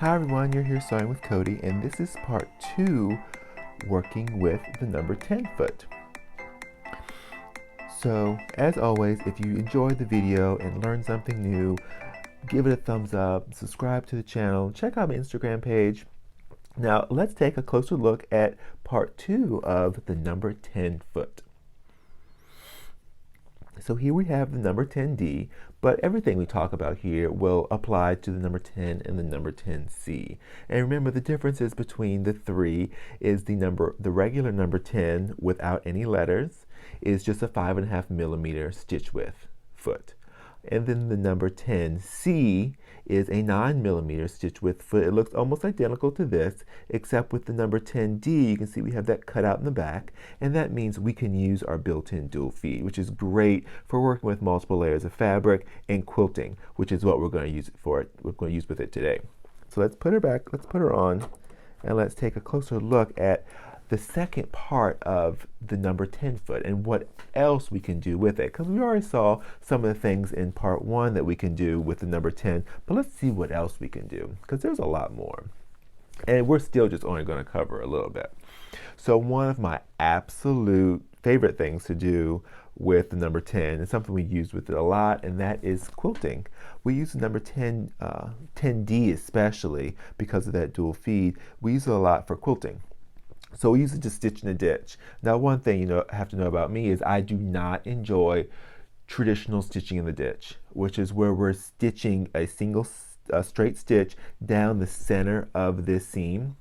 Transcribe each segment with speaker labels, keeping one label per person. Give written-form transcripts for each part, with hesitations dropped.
Speaker 1: Hi everyone, you're here sewing with Cody, and this is part 2 working with the number 10 foot. So as always, if you enjoyed the video and learned something new, give it a thumbs up, subscribe to the channel, check out my Instagram page. Now let's take a closer look at part 2 of the number 10 foot. So here we have the number 10D, but everything we talk about here will apply to the number 10 and the number 10C. And remember, the differences between the three is the regular number 10 without any letters is just a 5.5 millimeter stitch width foot. And then the number 10C is a 9 millimeter stitch width foot. It looks almost identical to this, except with the number 10D, you can see we have that cut out in the back, and that means we can use our built-in dual feed, which is great for working with multiple layers of fabric and quilting, which is what we're going to use with it today. So let's put her on, and let's take a closer look at the second part of the number 10 foot and what else we can do with it, because we already saw some of the things in part 1 that we can do with the number 10, but let's see what else we can do, because there's a lot more, and we're still just only going to cover a little bit. So one of my absolute favorite things to do with the number 10 is something we use with it a lot, and that is quilting. We use the number 10D especially because of that dual feed. We use it a lot for quilting. So we use it to stitch in a ditch. Now, one thing you have to know about me is I do not enjoy traditional stitching in the ditch, which is where we're stitching a single straight stitch down the center of this seam,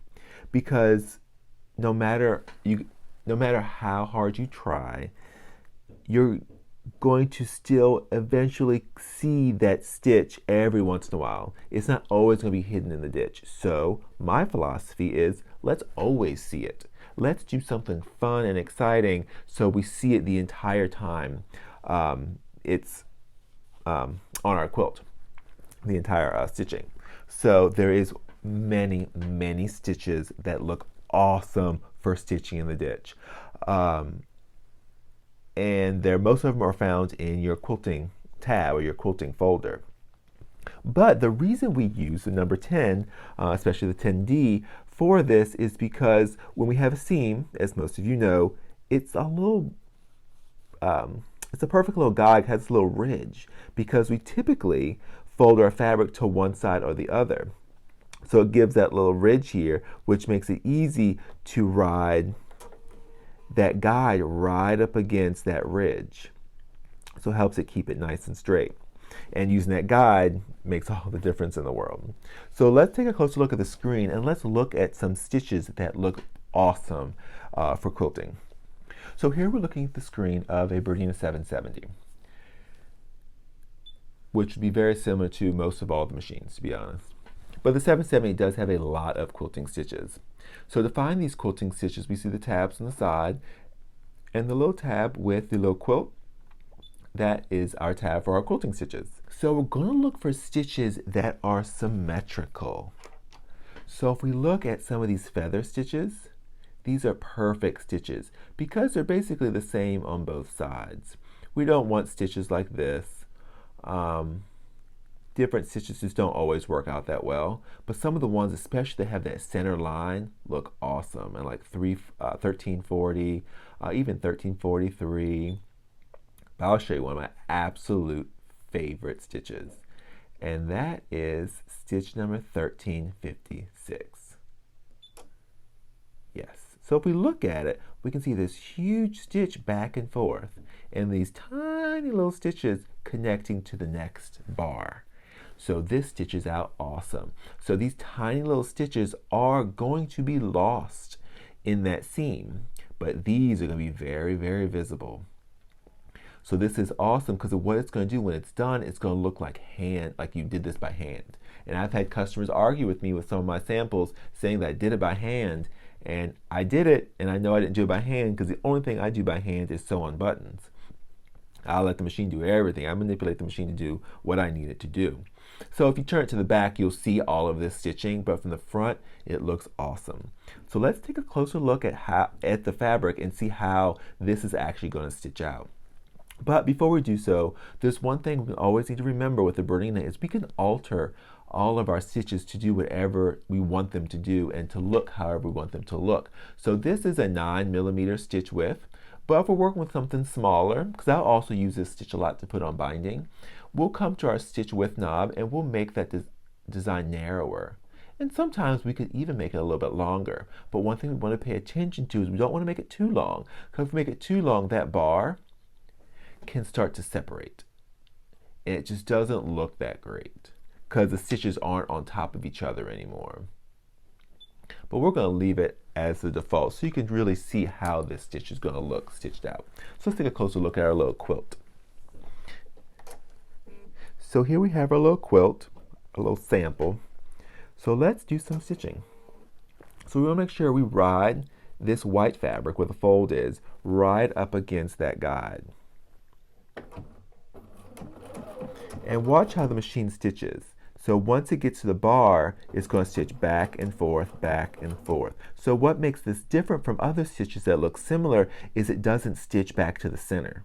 Speaker 1: because no matter how hard you try, you're going to still eventually see that stitch every once in a while. It's not always going to be hidden in the ditch. So my philosophy is, let's always see it. Let's do something fun and exciting so we see it the entire time it's on our quilt, the entire stitching. So there is many stitches that look awesome for stitching in the ditch. And most of them are found in your quilting tab or your quilting folder. But the reason we use the number 10, especially the 10D, for this is because when we have a seam, as most of you know, it's a perfect little guide, has a little ridge, because we typically fold our fabric to one side or the other. So it gives that little ridge here, which makes it easy to ride that guide right up against that ridge. So it helps it keep it nice and straight. And using that guide makes all the difference in the world. So let's take a closer look at the screen, and let's look at some stitches that look awesome for quilting. So here we're looking at the screen of a Bernina 770, which would be very similar to most of all the machines, to be honest. But the 770 does have a lot of quilting stitches. So to find these quilting stitches, we see the tabs on the side and the little tab with the little quilt. That is our tab for our quilting stitches. So we're going to look for stitches that are symmetrical. So if we look at some of these feather stitches, these are perfect stitches because they're basically the same on both sides. We don't want stitches like this. Different stitches just don't always work out that well, but some of the ones, especially that have that center line, look awesome, and like 1340, even 1343. But I'll show you one of my absolute favorite stitches, and that is stitch number 1356. Yes, so if we look at it, we can see this huge stitch back and forth, and these tiny little stitches connecting to the next bar. So this stitches out awesome. So these tiny little stitches are going to be lost in that seam, but these are going to be very visible. So this is awesome because of what it's going to do when it's done. It's going to look like you did this by hand. And I've had customers argue with me with some of my samples saying that I did it by hand, and I did it, and I know I didn't do it by hand because the only thing I do by hand is sew on buttons. I'll let the machine do everything. I manipulate the machine to do what I need it to do. So if you turn it to the back, you'll see all of this stitching, but from the front, it looks awesome. So let's take a closer look at the fabric and see how this is actually going to stitch out. But before we do so, there's one thing we always need to remember with the Bernina is we can alter all of our stitches to do whatever we want them to do and to look however we want them to look. So this is a 9mm stitch width, but if we're working with something smaller, because I'll also use this stitch a lot to put on binding, we'll come to our stitch width knob and we'll make that design narrower. And sometimes we could even make it a little bit longer. But one thing we want to pay attention to is we don't want to make it too long, because if we make it too long, that bar can start to separate. And it just doesn't look that great because the stitches aren't on top of each other anymore. But we're going to leave it as the default so you can really see how this stitch is going to look stitched out. So let's take a closer look at our little quilt. So here we have our little quilt, a little sample. So let's do some stitching. So we want to make sure we ride this white fabric where the fold is right up against that guide. And watch how the machine stitches. So once it gets to the bar, it's going to stitch back and forth, back and forth. So what makes this different from other stitches that look similar is it doesn't stitch back to the center.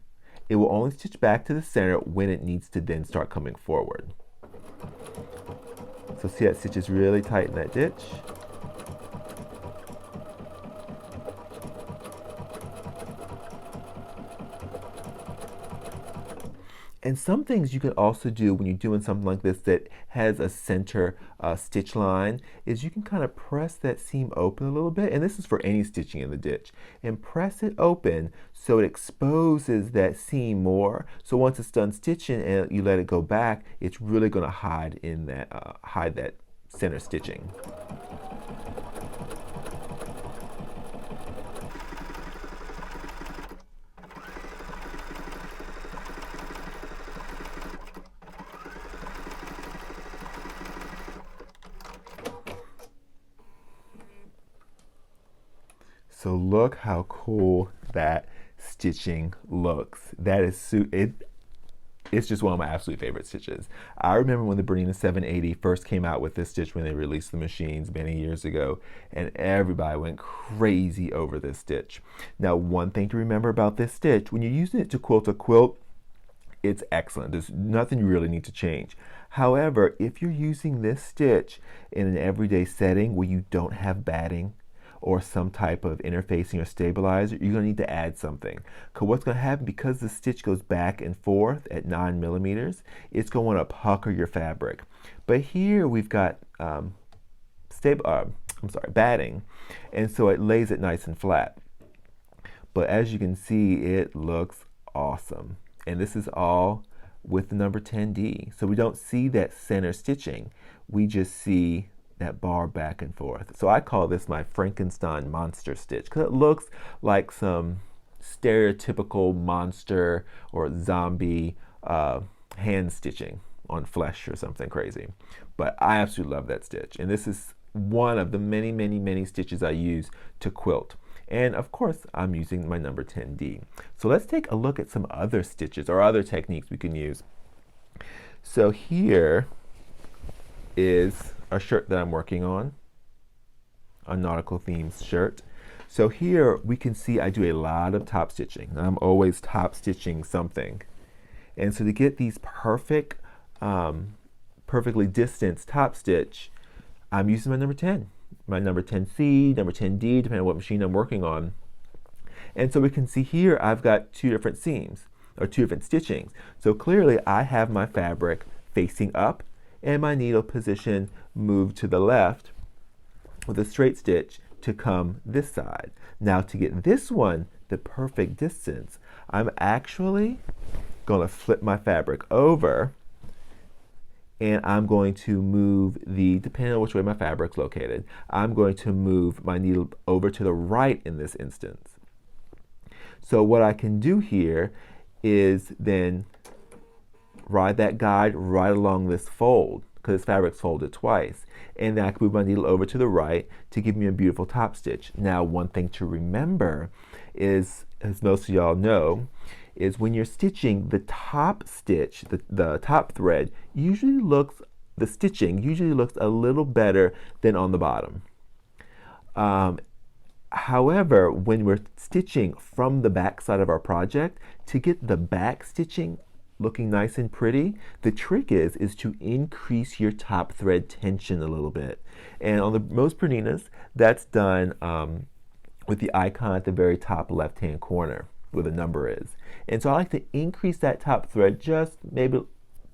Speaker 1: It will only stitch back to the center when it needs to then start coming forward. So see that stitch is really tight in that ditch. And some things you can also do when you're doing something like this that has a center stitch line is you can kind of press that seam open a little bit, and this is for any stitching in the ditch, and press it open so it exposes that seam more. So once it's done stitching and you let it go back, it's really going to hide that center stitching. So look how cool that stitching looks. That is it's just one of my absolute favorite stitches. I remember when the Bernina 780 first came out with this stitch when they released the machines many years ago, and everybody went crazy over this stitch. Now, one thing to remember about this stitch, when you're using it to quilt a quilt, it's excellent. There's nothing you really need to change. However, if you're using this stitch in an everyday setting where you don't have batting, or some type of interfacing or stabilizer, you're going to need to add something. Because what's going to happen, because the stitch goes back and forth at 9mm, it's going to want to pucker your fabric. But here we've got batting, and so it lays it nice and flat. But as you can see, it looks awesome. And this is all with the number 10D. So we don't see that center stitching. We just see that bar back and forth. So I call this my Frankenstein monster stitch because it looks like some stereotypical monster or zombie hand stitching on flesh or something crazy. But I absolutely love that stitch. And this is one of the many, many, many stitches I use to quilt. And of course, I'm using my number 10D. So let's take a look at some other stitches or other techniques we can use. So here is a shirt that I'm working on, a nautical themes shirt. So here we can see I do a lot of top stitching. I'm always top stitching something. And so to get these perfectly distanced top stitch, I'm using my number 10. My number 10C, number 10D, depending on what machine I'm working on. And so we can see here I've got two different seams, or two different stitchings. So clearly I have my fabric facing up and my needle position moved to the left with a straight stitch to come this side. Now to get this one the perfect distance, I'm actually going to flip my fabric over, and I'm going to move depending on which way my fabric's located, I'm going to move my needle over to the right in this instance. So what I can do here is then ride that guide right along this fold, because this fabric's folded twice, and then I can move my needle over to the right to give me a beautiful top stitch. Now, one thing to remember is, as most of y'all know, is when you're stitching, the top stitch, the top thread the stitching usually looks a little better than on the bottom. However, when we're stitching from the back side of our project, to get the back stitching looking nice and pretty, the trick is to increase your top thread tension a little bit. And on the most Berninas, that's done with the icon at the very top left-hand corner where the number is. And so I like to increase that top thread just maybe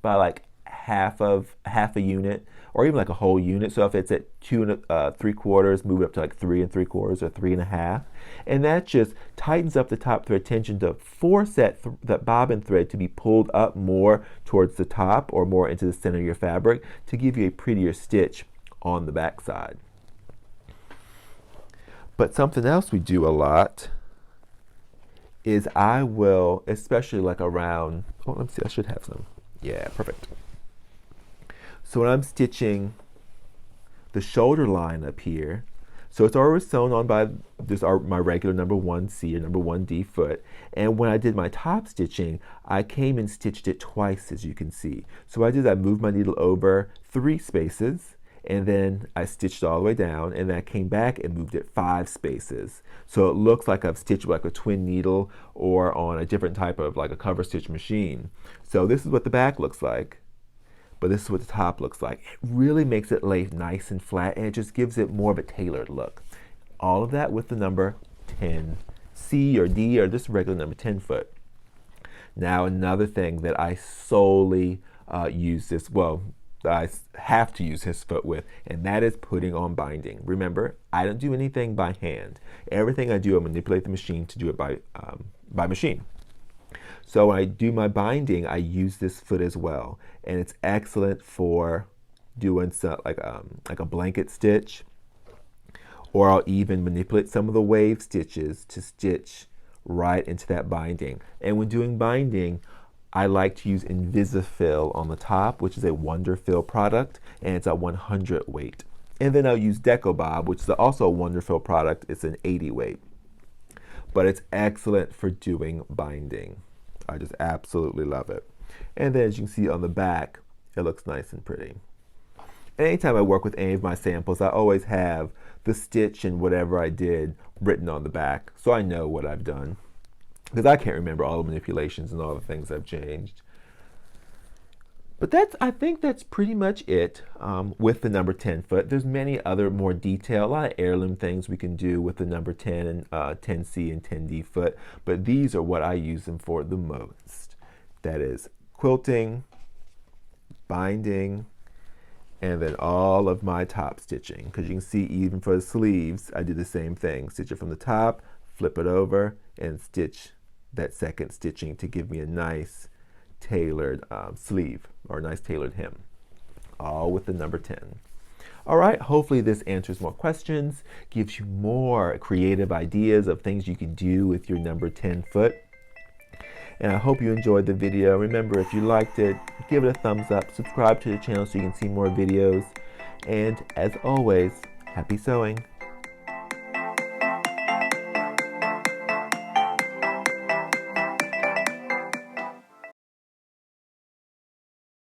Speaker 1: by like half a unit, or even like a whole unit. So if it's at 2 3/4, move it up to like 3 3/4 or 3 1/2, and that just tightens up the top thread tension to force that bobbin thread to be pulled up more towards the top or more into the center of your fabric to give you a prettier stitch on the back side. But something else we do a lot is I will, especially like around, oh, let me see, I should have some. Yeah, perfect. So when I'm stitching the shoulder line up here, so it's already sewn on by my regular number 1C or number 1D foot. And when I did my top stitching, I came and stitched it twice, as you can see. So what I did, I moved my needle over 3 spaces, and then I stitched all the way down, and then I came back and moved it 5 spaces. So it looks like I've stitched like a twin needle or on a different type of like a cover stitch machine. So this is what the back looks like, but this is what the top looks like. It really makes it lay nice and flat, and it just gives it more of a tailored look. All of that with the number 10C or D or just regular number 10 foot. Now another thing that I solely use this, well, I have to use his foot with, and that is putting on binding. Remember, I don't do anything by hand. Everything I do, I manipulate the machine to do it by machine. So when I do my binding, I use this foot as well, and it's excellent for doing some, like a blanket stitch, or I'll even manipulate some of the wave stitches to stitch right into that binding. And when doing binding, I like to use invisifil on the top, which is a Wonderfil product, and it's a 100 weight. And then I'll use decobob, which is also a Wonderfil product. It's an 80 weight. But it's excellent for doing binding. I just absolutely love it. And then as you can see on the back, it looks nice and pretty. Anytime I work with any of my samples, I always have the stitch and whatever I did written on the back, so I know what I've done, because I can't remember all the manipulations and all the things I've changed. But I think that's pretty much it with the number 10 foot. There's many other more detailed, a lot of heirloom things we can do with the number 10 and 10C and 10D foot, but these are what I use them for the most. That is quilting, binding, and then all of my top stitching. Because you can see even for the sleeves, I do the same thing. Stitch it from the top, flip it over, and stitch that second stitching to give me a nice tailored sleeve or a nice tailored hem, all with the number 10. All right, hopefully this answers more questions, gives you more creative ideas of things you can do with your number 10 foot. And I hope you enjoyed the video. Remember, if you liked it, give it a thumbs up, subscribe to the channel so you can see more videos. And as always, happy sewing.